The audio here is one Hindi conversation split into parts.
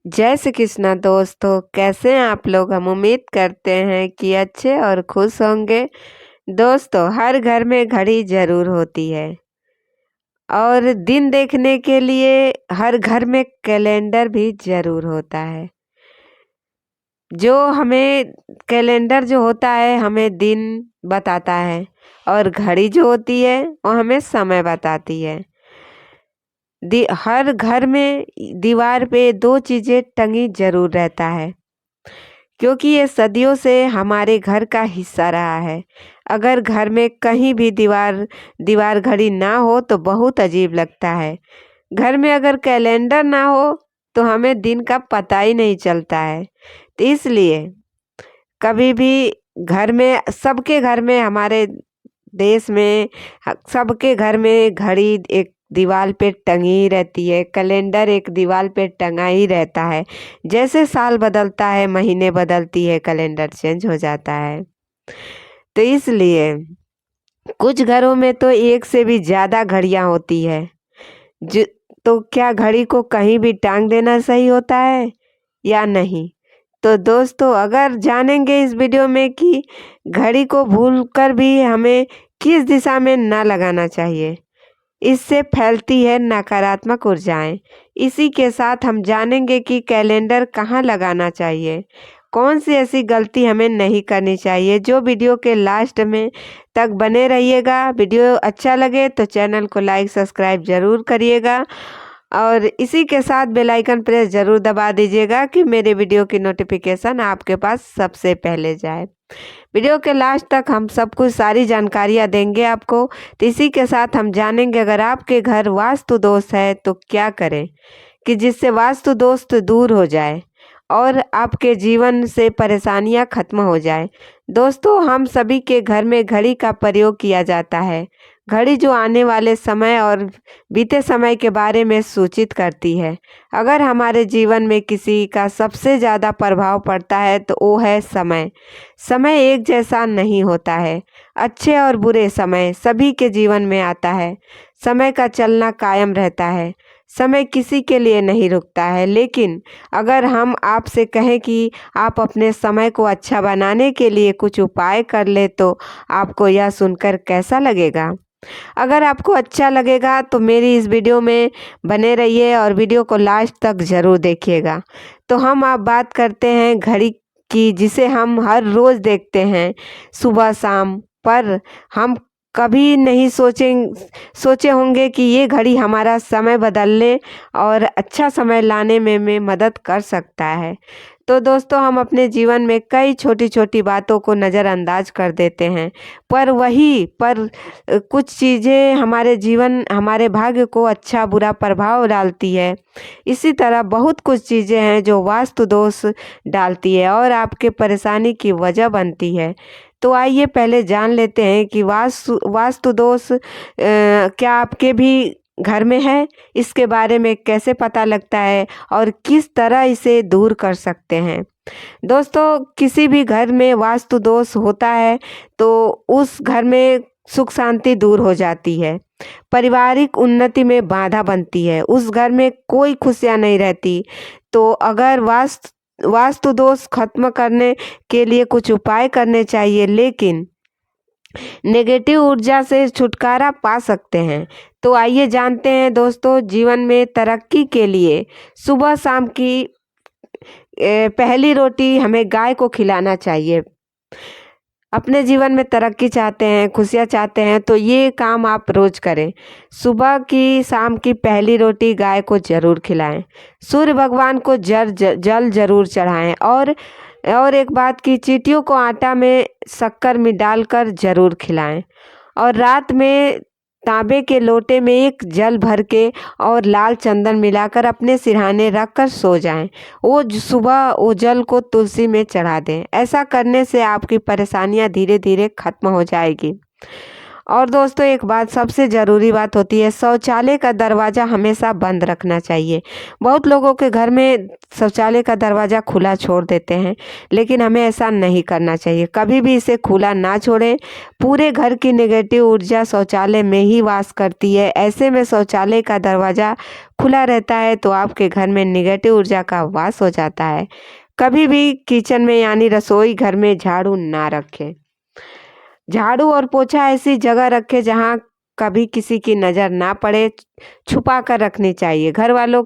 जय श्री कृष्णा दोस्तों, कैसे हैं आप लोग। हम उम्मीद करते हैं कि अच्छे और खुश होंगे। दोस्तों, हर घर में घड़ी जरूर होती है और दिन देखने के लिए हर घर में कैलेंडर भी जरूर होता है। जो हमें कैलेंडर जो होता है हमें दिन बताता है और घड़ी जो होती है वो हमें समय बताती है। हर घर में दीवार पे दो चीजें टंगी जरूर रहता है, क्योंकि ये सदियों से हमारे घर का हिस्सा रहा है। अगर घर में कहीं भी दीवार दीवार घड़ी ना हो तो बहुत अजीब लगता है। घर में अगर कैलेंडर ना हो तो हमें दिन का पता ही नहीं चलता है। तो इसलिए कभी भी घर में, सबके घर में, हमारे देश में सबके घर में घड़ी एक दीवार पे टंगी ही रहती है, कैलेंडर एक दीवार पे टंगा ही रहता है। जैसे साल बदलता है, महीने बदलती है, कैलेंडर चेंज हो जाता है। तो इसलिए कुछ घरों में तो एक से भी ज़्यादा घड़ियां होती है। जो तो क्या घड़ी को कहीं भी टांग देना सही होता है या नहीं? तो दोस्तों, अगर जानेंगे इस वीडियो में कि घड़ी को भूलकर भी हमें किस दिशा में ना लगाना चाहिए, इससे फैलती है नकारात्मक ऊर्जाएं। इसी के साथ हम जानेंगे कि कैलेंडर कहाँ लगाना चाहिए, कौन सी ऐसी गलती हमें नहीं करनी चाहिए। जो वीडियो के लास्ट में तक बने रहिएगा। वीडियो अच्छा लगे तो चैनल को लाइक सब्सक्राइब जरूर करिएगा और इसी के साथ बेल आइकन प्रेस जरूर दबा दीजिएगा कि मेरे वीडियो की नोटिफिकेशन आपके पास सबसे पहले जाए। वीडियो के लास्ट तक हम सब कुछ सारी जानकारियाँ देंगे आपको। तो इसी के साथ हम जानेंगे, अगर आपके घर वास्तु दोष है तो क्या करें कि जिससे वास्तु दोष दूर हो जाए और आपके जीवन से परेशानियां खत्म हो जाए। दोस्तों, हम सभी के घर में घड़ी का प्रयोग किया जाता है। घड़ी जो आने वाले समय और बीते समय के बारे में सूचित करती है। अगर हमारे जीवन में किसी का सबसे ज़्यादा प्रभाव पड़ता है तो वो है समय। समय एक जैसा नहीं होता है। अच्छे और बुरे समय सभी के जीवन में आता है। समय का चलना कायम रहता है। समय किसी के लिए नहीं रुकता है। लेकिन अगर हम आपसे कहें कि आप अपने समय को अच्छा बनाने के लिए कुछ उपाय कर ले तो आपको यह सुनकर कैसा लगेगा? अगर आपको अच्छा लगेगा तो मेरी इस वीडियो में बने रहिए और वीडियो को लास्ट तक ज़रूर देखिएगा। तो हम आप बात करते हैं घड़ी की, जिसे हम हर रोज़ देखते हैं सुबह शाम। पर हम कभी नहीं सोचे होंगे कि ये घड़ी हमारा समय बदलने और अच्छा समय लाने में मदद कर सकता है। तो दोस्तों, हम अपने जीवन में कई छोटी छोटी बातों को नज़रअंदाज कर देते हैं, पर कुछ चीज़ें हमारे जीवन, हमारे भाग्य को अच्छा बुरा प्रभाव डालती है। इसी तरह बहुत कुछ चीज़ें हैं जो वास्तु दोष डालती है और आपके परेशानी की वजह बनती है। तो आइए पहले जान लेते हैं कि वास्तु दोष क्या आपके भी घर में है, इसके बारे में कैसे पता लगता है और किस तरह इसे दूर कर सकते हैं। दोस्तों, किसी भी घर में वास्तु दोष होता है तो उस घर में सुख शांति दूर हो जाती है, पारिवारिक उन्नति में बाधा बनती है, उस घर में कोई खुशियाँ नहीं रहती। तो अगर वास्तु दोष खत्म करने के लिए कुछ उपाय करने चाहिए, लेकिन नेगेटिव ऊर्जा से छुटकारा पा सकते हैं। तो आइए जानते हैं दोस्तों, जीवन में तरक्की के लिए सुबह शाम की पहली रोटी हमें गाय को खिलाना चाहिए। अपने जीवन में तरक्की चाहते हैं, खुशियाँ चाहते हैं तो ये काम आप रोज करें। सुबह की शाम की पहली रोटी गाय को जरूर खिलाएं। सूर्य भगवान को जल जरूर चढ़ाएं और एक बात की, चींटियों को आटा में शक्कर में डालकर जरूर खिलाएं। और रात में तांबे के लोटे में एक जल भर के और लाल चंदन मिलाकर अपने सिरहाने रख कर सो जाएं। सुबह वो जल को तुलसी में चढ़ा दें। ऐसा करने से आपकी परेशानियां धीरे धीरे खत्म हो जाएगी। और दोस्तों एक बात सबसे ज़रूरी बात होती है, शौचालय का दरवाज़ा हमेशा बंद रखना चाहिए। बहुत लोगों के घर में शौचालय का दरवाज़ा खुला छोड़ देते हैं, लेकिन हमें ऐसा नहीं करना चाहिए। कभी भी इसे खुला ना छोड़ें। पूरे घर की नेगेटिव ऊर्जा शौचालय में ही वास करती है। ऐसे में शौचालय का दरवाज़ा खुला रहता है तो आपके घर में नेगेटिव ऊर्जा का वास हो जाता है। कभी भी किचन में यानी रसोई घर में झाड़ू ना रखें। झाड़ू और पोछा ऐसी जगह रखें जहाँ कभी किसी की नज़र ना पड़े, छुपा कर रखनी चाहिए। घर वालों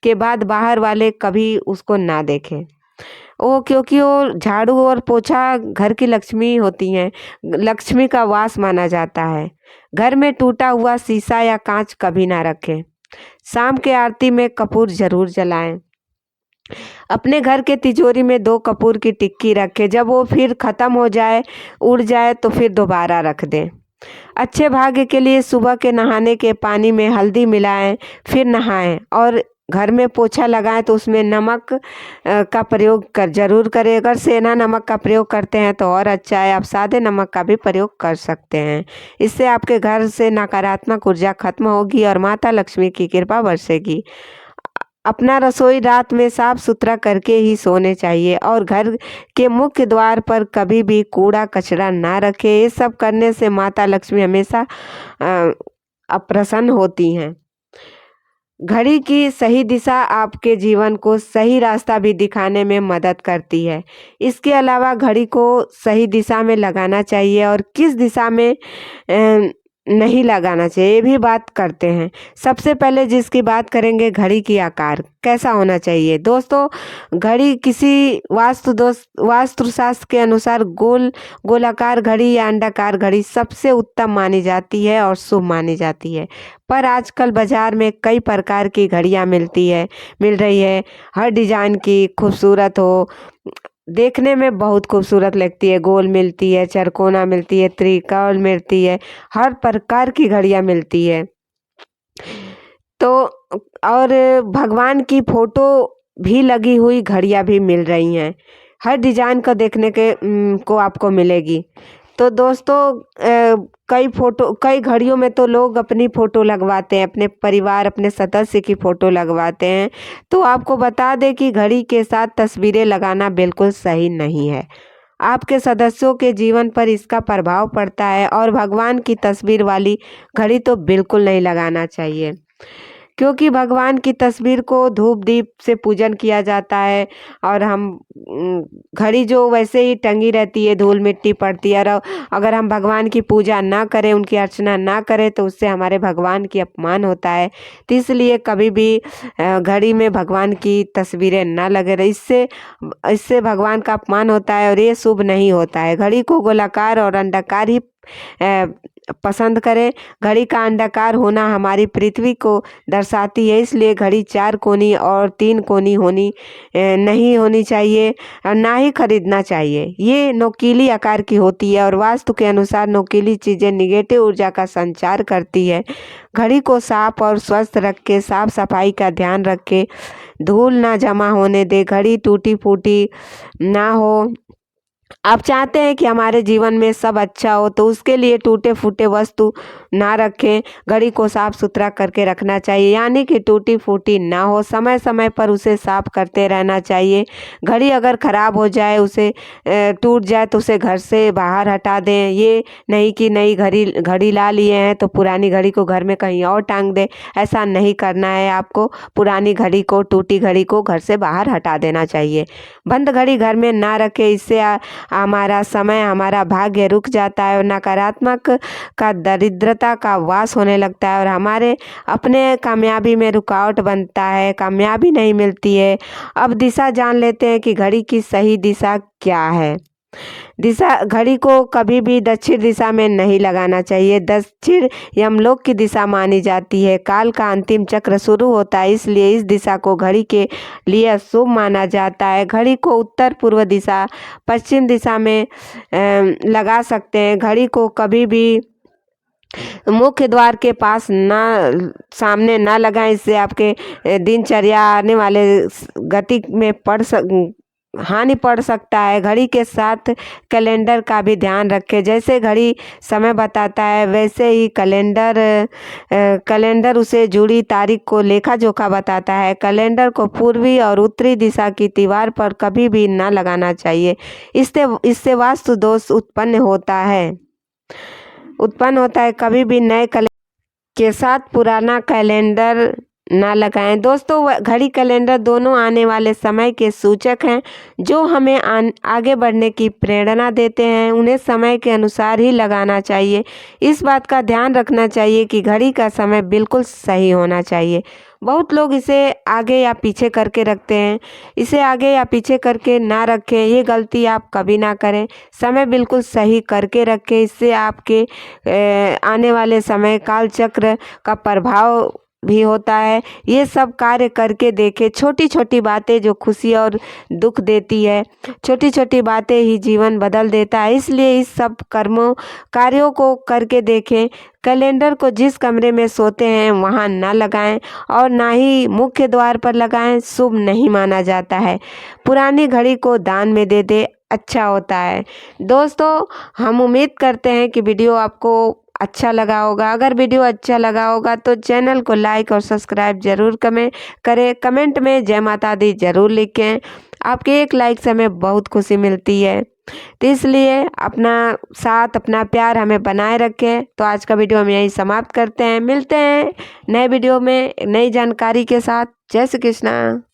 के बाद बाहर वाले कभी उसको ना देखें। क्योंकि वो झाड़ू और पोछा घर की लक्ष्मी होती हैं, लक्ष्मी का वास माना जाता है। घर में टूटा हुआ शीशा या कांच कभी ना रखें। शाम के आरती में कपूर ज़रूर जलाएं। अपने घर के तिजोरी में 2 कपूर की टिक्की रखें। जब वो फिर ख़त्म हो जाए, उड़ जाए तो फिर दोबारा रख दें। अच्छे भाग्य के लिए सुबह के नहाने के पानी में हल्दी मिलाएं, फिर नहाएं और घर में पोछा लगाएं तो उसमें नमक का प्रयोग ज़रूर करें। अगर सेंधा नमक का प्रयोग करते हैं तो और अच्छा है, आप सादे नमक का भी प्रयोग कर सकते हैं। इससे आपके घर से नकारात्मक ऊर्जा खत्म होगी और माता लक्ष्मी की कृपा बरसेगी। अपना रसोई रात में साफ सुथरा करके ही सोने चाहिए और घर के मुख्य द्वार पर कभी भी कूड़ा कचरा ना रखें। ये सब करने से माता लक्ष्मी हमेशा अप्रसन्न होती हैं। घड़ी की सही दिशा आपके जीवन को सही रास्ता भी दिखाने में मदद करती है। इसके अलावा घड़ी को सही दिशा में लगाना चाहिए और किस दिशा में नहीं लगाना चाहिए, ये भी बात करते हैं। सबसे पहले जिसकी बात करेंगे, घड़ी की आकार कैसा होना चाहिए। दोस्तों घड़ी किसी वास्तुशास्त्र के अनुसार गोलाकार घड़ी या अंडाकार घड़ी सबसे उत्तम मानी जाती है और शुभ मानी जाती है। पर आजकल बाजार में कई प्रकार की घड़ियां मिल रही है। हर डिजाइन की खूबसूरत हो, देखने में बहुत खूबसूरत लगती है। गोल मिलती है, चरकोना मिलती है, त्रिकोण मिलती है, हर प्रकार की घड़ियां मिलती है। तो और भगवान की फोटो भी लगी हुई घड़ियां भी मिल रही हैं। हर डिजाइन का देखने के को आपको मिलेगी। तो दोस्तों कई घड़ियों में तो लोग अपनी फ़ोटो लगवाते हैं, अपने परिवार अपने सदस्य की फ़ोटो लगवाते हैं। तो आपको बता दें कि घड़ी के साथ तस्वीरें लगाना बिल्कुल सही नहीं है। आपके सदस्यों के जीवन पर इसका प्रभाव पड़ता है और भगवान की तस्वीर वाली घड़ी तो बिल्कुल नहीं लगाना चाहिए, क्योंकि भगवान की तस्वीर को धूप दीप से पूजन किया जाता है। और हम घड़ी जो वैसे ही टंगी रहती है, धूल मिट्टी पड़ती है, और अगर हम भगवान की पूजा ना करें, उनकी अर्चना ना करें तो उससे हमारे भगवान की अपमान होता है। तो इसलिए कभी भी घड़ी में भगवान की तस्वीरें ना लगे, इससे भगवान का अपमान होता है और ये शुभ नहीं होता है। घड़ी को गोलाकार और अंडाकार ही पसंद करें। घड़ी का अंडाकार होना हमारी पृथ्वी को दर्शाती है, इसलिए घड़ी 4 कोनी और 3 कोनी नहीं होनी चाहिए और ना ही खरीदना चाहिए। ये नोकीली आकार की होती है और वास्तु के अनुसार नोकीली चीज़ें निगेटिव ऊर्जा का संचार करती है। घड़ी को साफ और स्वस्थ रख के, साफ सफाई का ध्यान रख के, धूल ना जमा होने दे, घड़ी टूटी फूटी ना हो। आप चाहते हैं कि हमारे जीवन में सब अच्छा हो तो उसके लिए टूटे फूटे वस्तु ना रखें। घड़ी को साफ सुथरा करके रखना चाहिए, यानी कि टूटी फूटी ना हो। समय समय पर उसे साफ करते रहना चाहिए। घड़ी अगर ख़राब हो जाए, उसे टूट जाए तो उसे घर से बाहर हटा दें। ये नहीं कि नई घड़ी ला लिए हैं तो पुरानी घड़ी को घर में कहीं और टांग दें। ऐसा नहीं करना है आपको। पुरानी घड़ी को, टूटी घड़ी को घर से बाहर हटा देना चाहिए। बंद घड़ी घर में ना रखें, इससे हमारा समय, हमारा भाग्य रुक जाता है और नकारात्मक का दरिद्रता का वास होने लगता है और हमारे अपने कामयाबी में रुकावट बनता है, कामयाबी नहीं मिलती है। अब दिशा जान लेते हैं कि घड़ी की सही दिशा क्या है। दिशा घड़ी को कभी भी दक्षिण दिशा में नहीं लगाना चाहिए। दक्षिण यमलोक की दिशा मानी जाती है। काल का अंतिम चक्र शुरू होता है, इसलिए इस दिशा को घड़ी के लिए अशुभ माना जाता है। घड़ी को उत्तर पूर्व दिशा, पश्चिम दिशा में लगा सकते हैं। घड़ी को कभी भी मुख्य द्वार के पास सामने ना लगाएं, इससे आपके दिनचर्या आने वाले गति में हानि पड़ सकता है। घड़ी के साथ कैलेंडर का भी ध्यान रखें। जैसे घड़ी समय बताता है वैसे ही कैलेंडर उसे जुड़ी तारीख को लेखा जोखा बताता है। कैलेंडर को पूर्वी और उत्तरी दिशा की दीवार पर कभी भी न लगाना चाहिए। इससे वास्तु दोष उत्पन्न होता है। कभी भी नए कैलेंडर के साथ पुराना कैलेंडर ना लगाएं। दोस्तों, घड़ी कैलेंडर दोनों आने वाले समय के सूचक हैं जो हमें आगे बढ़ने की प्रेरणा देते हैं। उन्हें समय के अनुसार ही लगाना चाहिए। इस बात का ध्यान रखना चाहिए कि घड़ी का समय बिल्कुल सही होना चाहिए। बहुत लोग इसे आगे या पीछे करके रखते हैं। इसे आगे या पीछे करके ना रखें, ये गलती आप कभी ना करें। समय बिल्कुल सही करके रखें। इससे आपके आने वाले समय काल चक्र का प्रभाव भी होता है। ये सब कार्य करके देखें। छोटी छोटी बातें जो खुशी और दुख देती है, छोटी छोटी बातें ही जीवन बदल देता है। इसलिए इस सब कार्यों को करके देखें। कैलेंडर को जिस कमरे में सोते हैं वहाँ ना लगाएं और ना ही मुख्य द्वार पर लगाएं, शुभ नहीं माना जाता है। पुरानी घड़ी को दान में दे दे, अच्छा होता है। दोस्तों, हम उम्मीद करते हैं कि वीडियो आपको अच्छा लगा होगा। अगर वीडियो अच्छा लगा होगा तो चैनल को लाइक और सब्सक्राइब जरूर करें। कमेंट में जय माता दी जरूर लिखें। आपके एक लाइक से हमें बहुत खुशी मिलती है, तो इसलिए अपना साथ अपना प्यार हमें बनाए रखें। तो आज का वीडियो हम यहीं समाप्त करते हैं। मिलते हैं नए वीडियो में नई जानकारी के साथ। जय श्री कृष्णा।